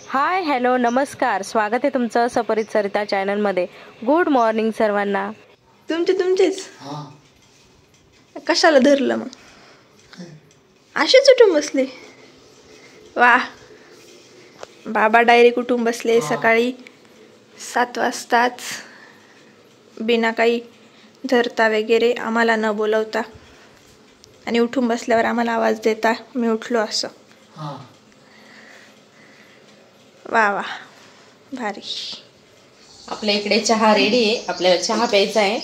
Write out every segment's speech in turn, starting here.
Hi hello नमस्कार, स्वागत आहे तुमचं सपरित सरिता चॅनलमध्ये। गुड मॉर्निंग सर्वांना। तुमचेच कशाला धरलं मग? असेच उठून बसले। वा, बाबा डायरेक्ट उठून बसले सकाळी 7 वाजताच, बिना काही धरता वगैरे, आम्हाला न बोलवता, आणि उठून बसल्यावर आम्हाला आवाज देता मी उठलो असं। वा वा, भारी। आपल्या इकडे चहा रेडी आहे, आपल्याला चहा प्यायचा आहे।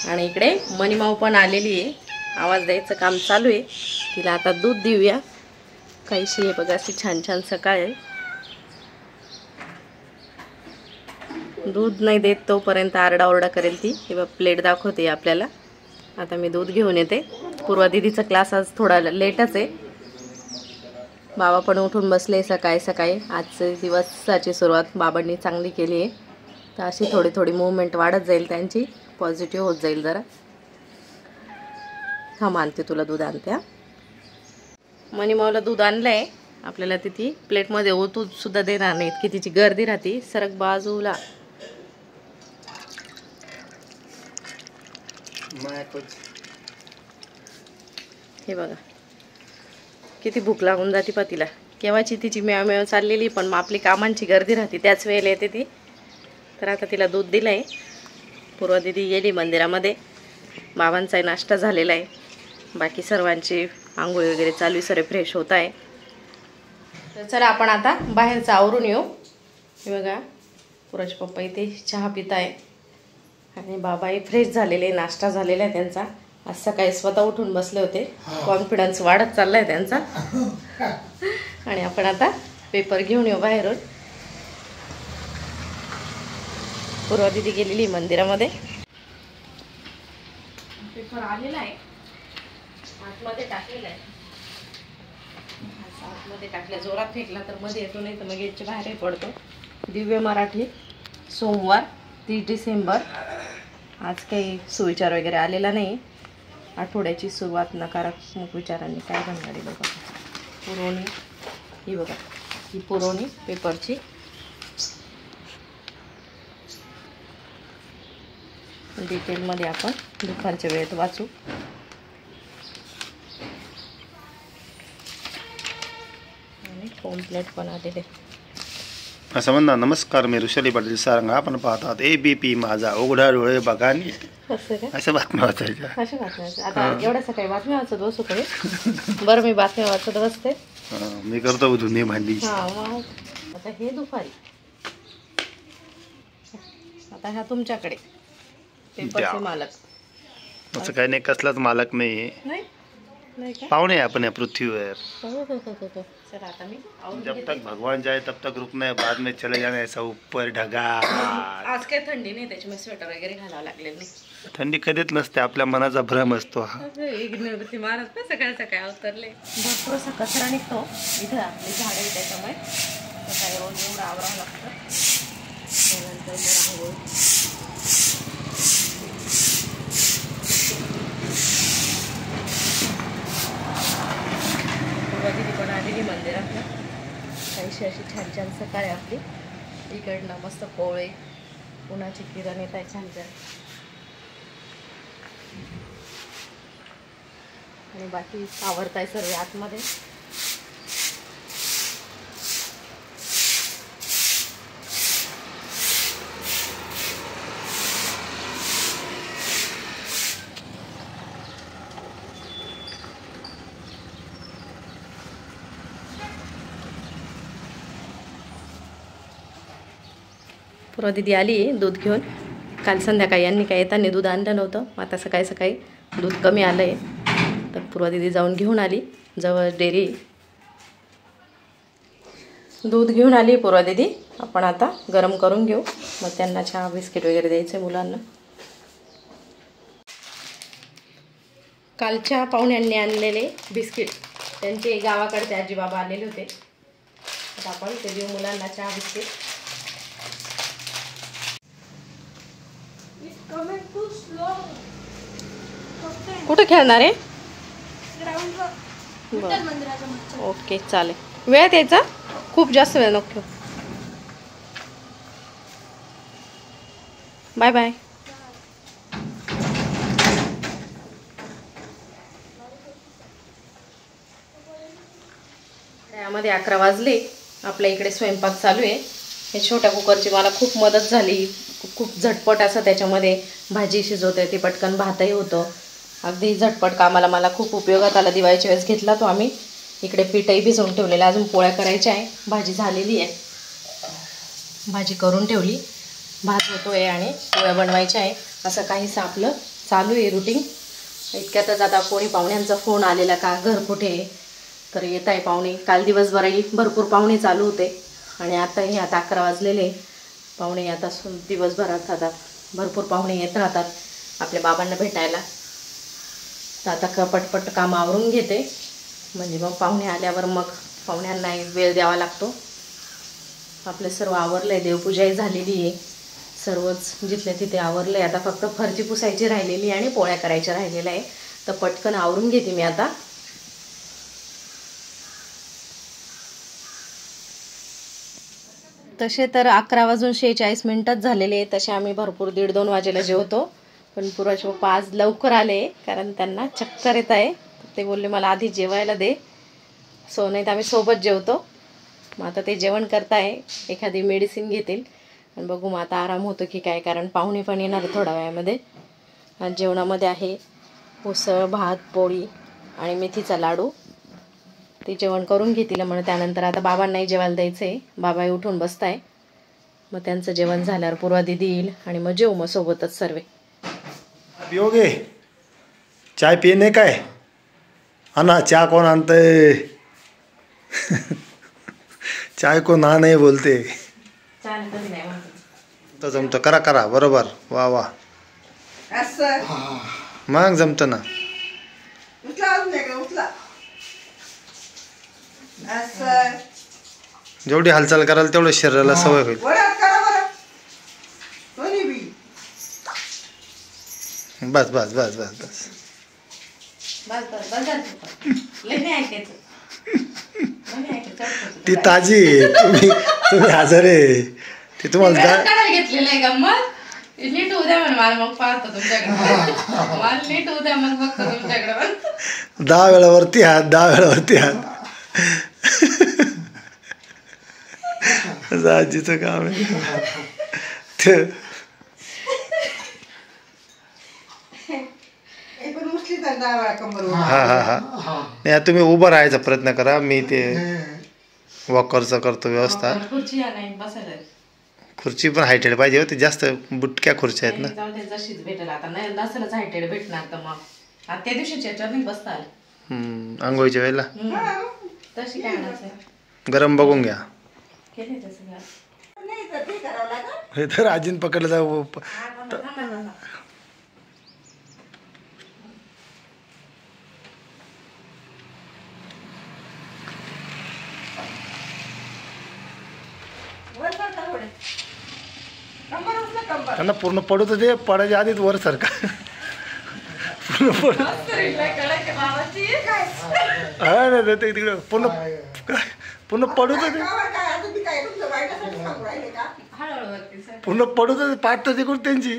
आणि इकडे मनीमाऊ पण आलेली आहे, आवाज द्यायचं काम चालू आहे। तिला आता दूध देऊया। काहीशी आहे बघा, अशी छान छान सकाळ आहे। दूध नाही देत तोपर्यंत आरडाओरडा करेल ती। हे बघ, प्लेट दाखवते आपल्याला। आता मी दूध घेऊन येते। पूर्वा दीदीचा क्लास आज थोडा लेटच आहे। बाबा पण उठून बसले सकाळी सकाळी। आजचे दिवसाची सुरुवात बाबांनी चांगली केली आहे, तर अशी थोडी थोडी मूवमेंट वाढत जाईल त्यांची, पॉझिटिव्ह होत जाईल जरा। हा, मानते तुला दूध आणते। मनीमाऊला दूध आणलंय, आपल्याला तिथे प्लेटमध्ये ओतून सुद्धा देणार नाही, इतकी तिची गर्दी राहते। सरक बाजूला। हे बघा किती भूक लागून जाते पा तिला। केव्हाची तिची मेव मेव चाललेली, पण मग आपली कामांची गर्दी राहते त्याच वेळेला येते ती। तर आता तिला दूध दिलंय। पूर्वा दीदी गेली मंदिरामध्ये, बाबांचा नाश्ता झालेला आहे, बाकी सर्वांची आंघोळ वगैरे चालू आहे, सगळे फ्रेश होत आहे। तर चला आपण आता बाहेरचं आवरून येऊ। हे बघा, पूर्वाचे पप्पा इथे चहा पित आहे आणि बाबाही फ्रेश झालेले, नाश्ता झालेला आहे त्यांचा। आज सकाळी स्वतः उठून बसले होते, कॉन्फिडन्स वाढत चाललाय त्यांचा। आणि आपण आता पेपर घेऊन येऊ बाहेरून। पूर्वा दीदी गेलेली मंदिरामध्ये, पेपर आलेला आहे, आतमध्ये टाकलेला आहे। आतमध्ये टाकल्या, जोरात फेकला तर मध्ये येतो, नाही तर मग गेटच्या बाहेरही पडतो। दिव्य मराठी, सोमवार 30 डिसेंबर। आज काही सुविचार वगैरे आलेला नाही। आठवड्याची सुरुवात नकारात्मक विचारांनी काय बनणारी बघा। पुरवणी ही बघा, ही पुरवणी पेपरची। डिटेलमध्ये आपण दुपारच्या वेळेत वाचू। आणि कॉम्प्लेट पण आलेले। असं म्हणा, नमस्कार, मी ऋषाली पाटील सारंग, आपण पाहतात ABP माझा, उघडा डोळे बघा नीट। असं बातम्या वाचायच्या, अशा बातम्या। आता एवढ्या सकाळी बातम्या वाचत बसू तुम्ही? बरं, मी बातम्या वाचत बसते। मी करतो धुणे भांडी। आता हे दुपारी, आता ह्या तुमच्याकडे पेपरचे मालक। असं काही नाही, कसलाच मालक नाही, पाहुणे आपण या पृथ्वीवर। चला आता मी जब तक भगवान जाए तब तक रुकना है, बाद में चले जाना ऐसा ऊपर ढगा। आज काही थंडी नाही, त्याच्यामुळे स्वेटर वगैरे घालावं लागले नाही। थंडी कधीच नसते, आपल्या मनाचा भ्रम असतो। गणपती महाराज पण सकाळी सकाळी अवतरले। भरपूर असा कचरा निघतो इथं, आपली झाडं आहे त्याच्यामुळे सकाळी रोज एवढं आवरावं लागतं। त्यानंतर मग आंघोळ, दीदी पण आलेली मंदिरातनं। काहीशी अशी छान छान सकाळ आहे आपली। इकडनं मस्त पोळे, उन्हाची किरण येत आहे छान छान, आणि बाकी आवरताय सर्व आतमध्ये। पूर्वा दीदी आली दूध घेऊन। काल संध्याकाळी यांनी काय येताना दूध आणलं नव्हतं, आता सकाळी सकाळी दूध कमी आलं आहे, तर पूर्वा दीदी जाऊन घेऊन आली। जवळ डेअरी, दूध घेऊन आली पूर्वा दीदी। आपण आता गरम करून घेऊ, मग त्यांना चहा बिस्किट वगैरे द्यायचे मुलांना। कालच्या पाहुण्यांनी आणलेले बिस्किट, त्यांचे गावाकडचे आजी बाबा आलेले होते, आता आपण ते देऊ मुलांना चहा बिस्किट। कुठे खेळणार आहे? ओके चालेल। वेळ द्यायचा, खूप जास्त वेळ नको। Bye bye. यामध्ये 11 वाजले. आपल्या इकडे स्वयंपाक चालू आहे. हे छोट्या कुकरची मला खूप मदत झाली. खूप झटपट असं त्याच्यामध्ये भाजी शिजवते, ती पटकन भातही होतं. अगदी झटपट कामाला मला खूप उपयोगात आला. दिवाळीच्या वेळेस घेतला तो आम्ही. इकडे पीठही भिजवून ठेवलेलं, अजून पोळ्या करायच्या आहे. भाजी झालेली आहे, भाजी करून ठेवली. भात होतोय आणि पोळ्या बनवायच्या आहे. असं काहीसं आपलं चालू आहे रुटीन. इतक्यातच आता कोणी पाहुण्यांचा फोन आलेला का घर कुठे आहे, तर येत आहे पाहुणे. काल दिवसभरही भरपूर पाहुणे चालू होते आणि आताही आता 11 वाजलेले. पाहुणे आता दिवसभरात आता भरपूर पाहुणे येत राहतात आपल्या बाबांना भेटायला. तर आता पटपट काम आवरून घेते, म्हणजे मग पाहुणे आल्यावर मग पाहुण्यांनाही वेळ द्यावा लागतो. आपलं सर्व आवरलं आहे, देवपूजाही झालेली आहे. सर्वच जिथल्या तिथे आवरलं आहे. आता फक्त फरची पुसायची राहिलेली आणि पोळ्या करायच्या राहिलेल्या आहे. तर पटकन आवरून घेते मी आता. तसे तर 11 वाजून 46 मिनिटच झालेले आहे. तसे आम्ही भरपूर 1:30-2 वाजेला जेवतो. पण पुराचे पप्पा आज लवकर आले कारण त्यांना चक्कर येत आहे. ते बोलले मला आधी जेवायला दे, सो नाही तर आम्ही सोबत जेवतो. मग आता ते जेवण करताय, एखादी मेडिसिन घेतील आणि बघू मग आता आराम होतो की काय, कारण पाहुणे पण येणार थोड्या वेळामध्ये. आज जेवणामध्ये आहे उसळ, भात, पोळी आणि मेथीचा लाडू. ते जेवण करून घेतील. म्हणून त्यानंतर आता बाबांनाही जेवायला द्यायचं आहे. बाबाही उठून बसताय. मग त्यांचं जेवण झाल्यावर पूर्वा दीदी येईल आणि मग जेवू मग सोबतच सर्व. पिओगे चाय पिणे काय? आना चहा कोण आणतंय? चाय को ना नाही बोलते. तर जमतं, करा करा बरोबर. वा वा, मग जमतं ना. जेवढी हालचाल कराल तेवढं शरीराला सवय होईल. बस बस बस बस बस. ती ताजी आहे. तुम्ही हजर आहे. ती तुम्हाला घेतलेलं आहे का मग नीट उद्या म्हण मला, मग पाहतो तुमच्याकडे. मला नीट उद्या मग बघतो तुमच्याकडे. 10 वेळावरती हात, 10 वेळावरती हात. आजीचं काम आहे. हा हा हा. नाही तुम्ही उभं राहायचा प्रयत्न करा. मी ते वॉकरचं करतो व्यवस्था. खुर्ची पण हायटेड पाहिजे होती. जास्त बुटक्या खुर्च्या आहेत ना. जशीच भेटेल आता, नाही नसेलच हायटेड भेटणार तर मग आता त्या दिवशीच याच्यावर नाही बसता आलं. आंघोळीच्या वेळेला तशी काय गरम बघून घ्या. केले तसं हे तर आजीन पकडलं जाऊ. त्यांना पूर्ण पडू तर दे. पडायच्या आधीच वर सारखा पूर्ण पडू. हा ना ते तिकडे पूर्ण पूर्ण पडू तर दे. पूर्ण पडू तर पाठ तर तिकडून त्यांची.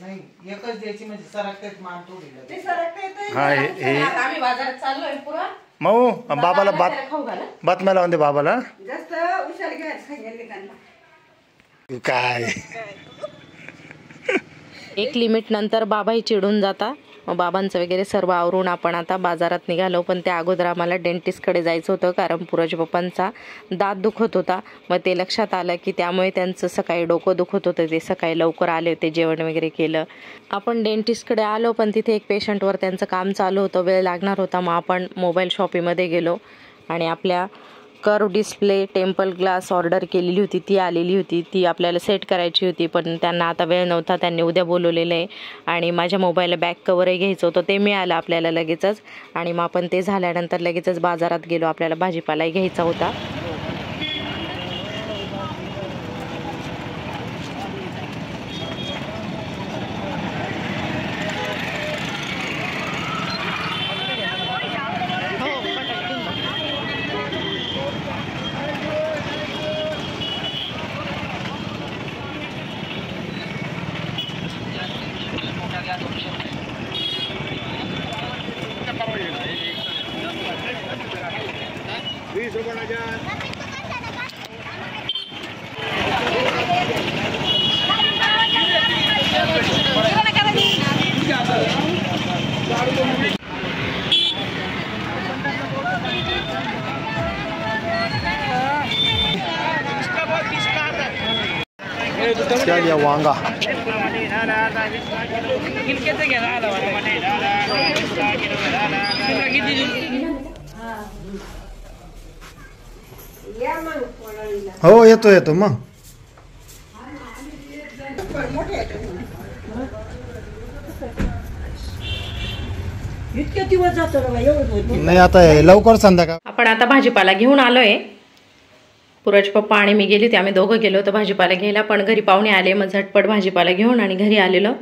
नाही एकच द्यायची म्हणजे सरकतेत मान तोडीला. हा हे आम्ही बाजारात चाललोय पुरा. माऊ बाबाला बातम्या लावून दे बाबाला. काय 1 लिमिट नंतर बाबाही चिडून जाता. मग बाबांचं वगैरे सर्व आवरून आपण आता बाजारात निघालो. पण त्या अगोदर आम्हाला डेंटिस्टकडे जायचं होतं, कारण पुराच्या पप्पांचा दात दुखत होता. मग ते लक्षात आलं की त्यामुळे त्यांचं सकाळी डोकं दुखत होतं. ते सकाळी लवकर आले होते, जेवण वगैरे केलं. आपण डेंटिस्टकडे आलो, पण तिथे एक पेशंटवर त्यांचं काम चालू होतं, वेळ लागणार होता. मग आपण मोबाईल शॉपीमध्ये गेलो आणि आपल्या curve display temple glass order केलेली होती, ती आलेली होती. ती आपल्याला सेट करायची होती, पण त्यांना आता वेळ नव्हता. त्यांनी उद्या बोलवलेलं आहे. आणि माझ्या मोबाईलला बॅक कवरही घ्यायचं होतं, ते मिळालं आपल्याला लगेचच. आणि मग आपण ते झाल्यानंतर लगेचच बाजारात गेलो. आपल्याला भाजीपालाही घ्यायचा होता. क्या लिया वांगा हो येतो येतो मग नाही आता लवकर संध्याकाळ आपण आता भाजीपाला घेऊन आलोय. पुरज पप्पा आणि मी गेली होती, आम्ही दोघं गेलो होतो भाजीपाला घ्यायला. पण घरी पाहुणे आले, मग झटपट भाजीपाला घेऊन आणि घरी आलेलो.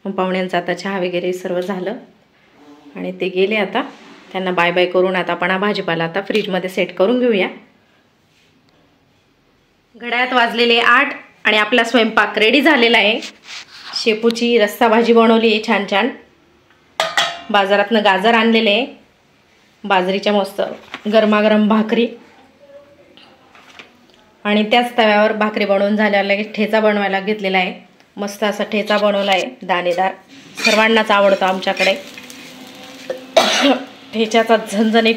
मग पाहुण्यांचं आता चहा वगैरे सर्व झालं आणि ते गेले. आता त्यांना बाय बाय करून आता आपण हा भाजीपाला आता फ्रीजमध्ये सेट करून घेऊया. घड्याळात वाजलेले 8 आणि आपला स्वयंपाक रेडी झालेला आहे. शेपूची रस्सा भाजी बनवली आहे छान छान. बाजारातनं गाजर आणलेले आहे, बाजरीच्या मस्त गरमागरम भाकरी आणि त्याच तव्यावर भाकरी बनवून झाल्यावर लगेच ठेचा बनवायला घेतलेला आहे. मस्त असा ठेचा बनवला आहे, दाणेदार. सर्वांनाच आवडतो आमच्याकडे ठेच्याचा झणझणीत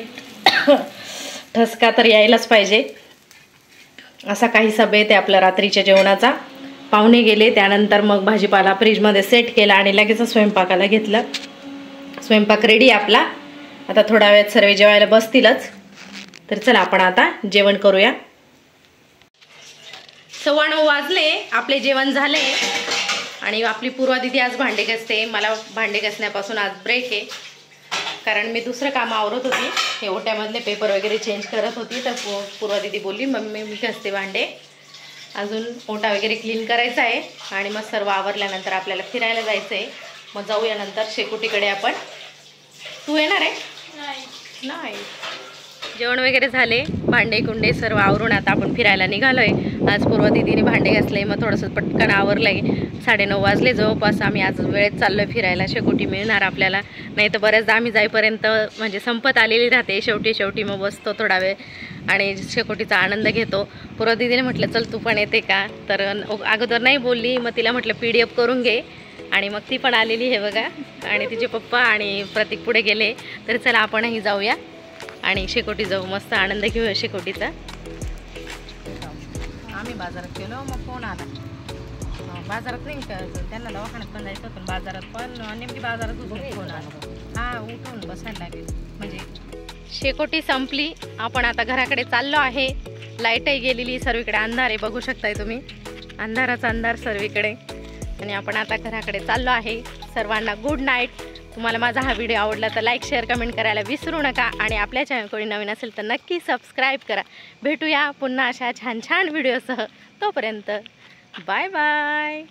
ठसका तर यायलाच पाहिजे. असा काहीसा बेत आहे आपल्या रात्रीच्या जेवणाचा. पाहुणे गेले त्यानंतर मग भाजीपाला फ्रीजमध्ये सेट केला आणि लगेच स्वयंपाकाला घेतलं. स्वयंपाक रेडी आपला. आता थोडा वेळात सर्व जेवायला बसतीलच. तर चला आपण आता जेवण करूया. 9:15 वाजले, आपले जेवण झाले आणि आपली पूर्वा दीदी आज भांडे घासते. मला भांडे घासण्यापासून आज ब्रेक आहे, कारण मी दुसरं काम आवरत होती. हे ओट्यामधले पेपर वगैरे चेंज करत होती. तर पूर्वा दीदी बोलली मम्मी मी घासते भांडे, अजून ओटा वगैरे क्लीन करायचा आहे आणि मग सर्व आवरल्यानंतर आपल्याला फिरायला जायचं आहे. मग जाऊया नंतर शेकोटीकडे आपण. तू येणार आहे? नाही. जेवण वगैरे झाले, भांडे कुंडे सर्व आवरून आता आपण फिरायला निघालोय. आज पूर्वा दीदीने भांडे घासले, मग थोडंसं पटकन आवरलंय. 9:30 वाजले जवळपास. आम्ही आज वेळेत चाललोय फिरायला. शेकोटी मिळणार आपल्याला, नाही तर बऱ्याचदा आम्ही जाईपर्यंत म्हणजे संपत आलेली राहते. शेवटी मग बसतो थोडा वेळ आणि शेकोटीचा आनंद घेतो. पूर्वा दीदीने म्हटलं चल तू पण येते का, तर अगोदर नाही बोलली. मग तिला म्हटलं PDF करून घे आणि मग ती पण आलेली हे बघा. आणि तिचे पप्पा आणि प्रतीक पुढे गेले. तर चला आपणही जाऊया आणि शेकोटी जाऊ, मस्त आनंद घेऊया शेकोटीचा. आम्ही बाजारात गेलो, मग फोन आला. बाजारात नाही का त्यांना दवाखान्यात पण जायचं होतं, बाजारात पण नेमकी बाजारात फोन आला. हा उठून बसायला लागेल. म्हणजे शेकोटी संपली, आपण आता घराकडे चाललो आहे. लाईटही गेलेली, सर्वीकडे अंधार आहे, बघू शकताय तुम्ही. अंधाराचा अंधार सर्वीकडे. आणि आपण आता घराकडे चाललो आहे. सर्वांना गुड नाईट. तुम्हाला माझा हा व्हिडिओ आवडला तर लाईक शेअर कमेंट करायला विसरू नका आणि आपल्या चॅनल कोणी नवीन असेल तर नक्की सबस्क्राईब करा. भेटूया पुन्हा अशा छान छान व्हिडिओसह. तोपर्यंत बाय बाय.